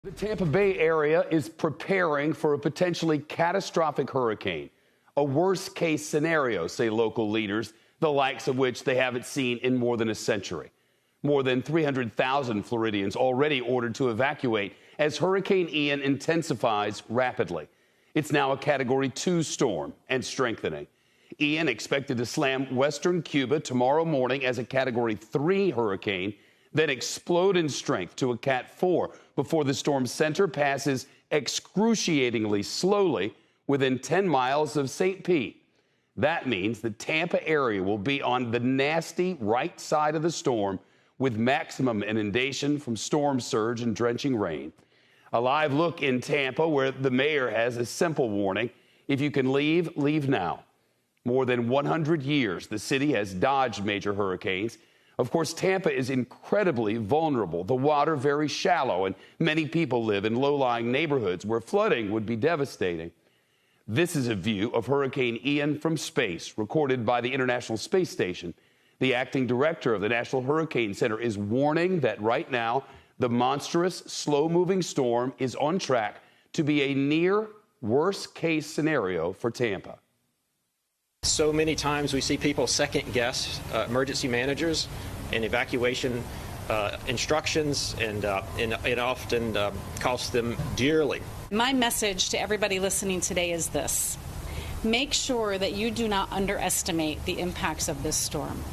The Tampa Bay area is preparing for a potentially catastrophic hurricane, a worst-case scenario, say local leaders, the likes of which they haven't seen in more than a century. More than 300,000 Floridians already ordered to evacuate as Hurricane Ian intensifies rapidly. It's now a Category 2 storm and strengthening. Ian expected to slam western Cuba tomorrow morning as a Category 3 hurricane, then explode in strength to a Cat 4 before the storm's center passes excruciatingly slowly within 10 miles of St. Pete. That means the Tampa area will be on the nasty right side of the storm with maximum inundation from storm surge and drenching rain. A live look in Tampa where the mayor has a simple warning: if you can leave, leave now. More than 100 years, the city has dodged major hurricanes. Of course, Tampa is incredibly vulnerable. The water very shallow, and many people live in low-lying neighborhoods where flooding would be devastating. This is a view of Hurricane Ian from space, recorded by the International Space Station. The acting director of the National Hurricane Center is warning that right now, the monstrous, slow-moving storm is on track to be a near worst-case scenario for Tampa. So many times we see people second-guess emergency managers and evacuation instructions, and it often costs them dearly. My message to everybody listening today is this: make sure that you do not underestimate the impacts of this storm.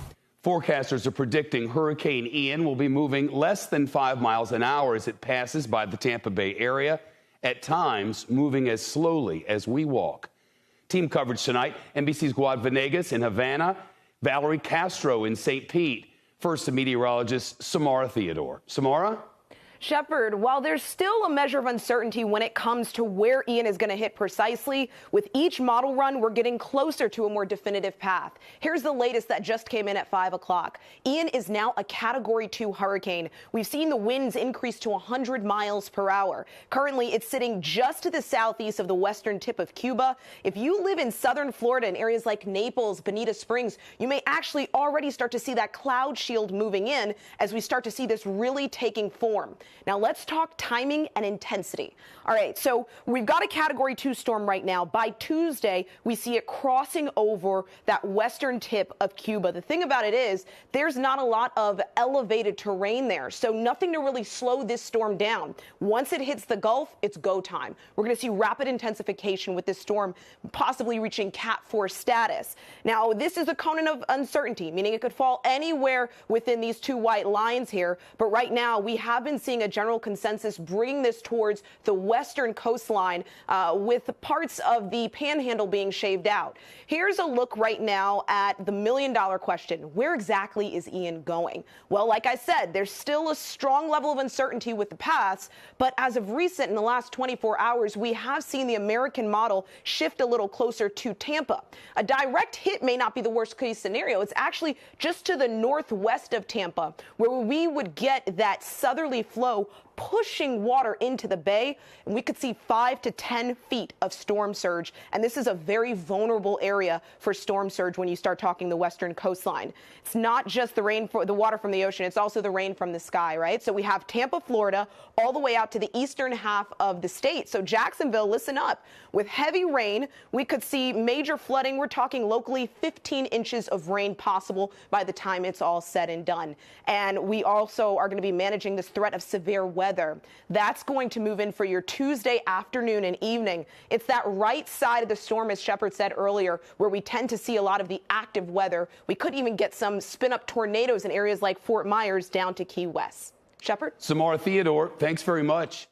Forecasters are predicting Hurricane Ian will be moving less than 5 miles an hour as it passes by the Tampa Bay area, at times moving as slowly as we walk. Team coverage tonight: NBC's Guad Venegas in Havana, Valerie Castro in St. Pete. First, to meteorologist Samara Theodore. Samara? Shepard, while there's still a measure of uncertainty when it comes to where Ian is going to hit precisely, with each model run, we're getting closer to a more definitive path. Here's the latest that just came in at 5 o'clock. Ian is now a Category 2 hurricane. We've seen the winds increase to 100 miles per hour. Currently, it's sitting just to the southeast of the western tip of Cuba. If you live in southern Florida in areas like Naples, Bonita Springs, you may actually already start to see that cloud shield moving in as we start to see this really taking form. Now let's talk timing and intensity. All right, so we've got a Category 2 storm right now. By Tuesday, we see it crossing over that western tip of Cuba. The thing about it is there's not a lot of elevated terrain there, so nothing to really slow this storm down. Once it hits the Gulf, it's go time. We're going to see rapid intensification with this storm possibly reaching Cat 4 status. Now, this is a cone of uncertainty, meaning it could fall anywhere within these two white lines here, but right now we have been seeing a general consensus bringing this towards the western coastline, with parts of the panhandle being shaved out. Here's a look right now at the million-dollar question: where exactly is Ian going? Well, like I said, there's still a strong level of uncertainty with the paths, but as of recent, in the last 24 hours, we have seen the American model shift a little closer to Tampa. A direct hit may not be the worst-case scenario. It's actually just to the northwest of Tampa, where we would get that southerly flow pushing water into the bay, and we could see 5 to 10 feet of storm surge. And this is a very vulnerable area for storm surge when you start talking the western coastline. It's not just the rain for the water from the ocean, it's also the rain from the sky, right? So we have Tampa, Florida, all the way out to the eastern half of the state. So Jacksonville, listen up. With heavy rain, we could see major flooding. We're talking locally 15 inches of rain possible by the time it's all said and done. And we also are going to be managing this threat of severe weather. That's going to move in for your Tuesday afternoon and evening. It's that right side of the storm, as Shepard said earlier, where we tend to see a lot of the active weather. We could even get some spin-up tornadoes in areas like Fort Myers down to Key West. Shepard? Samara Theodore, thanks very much.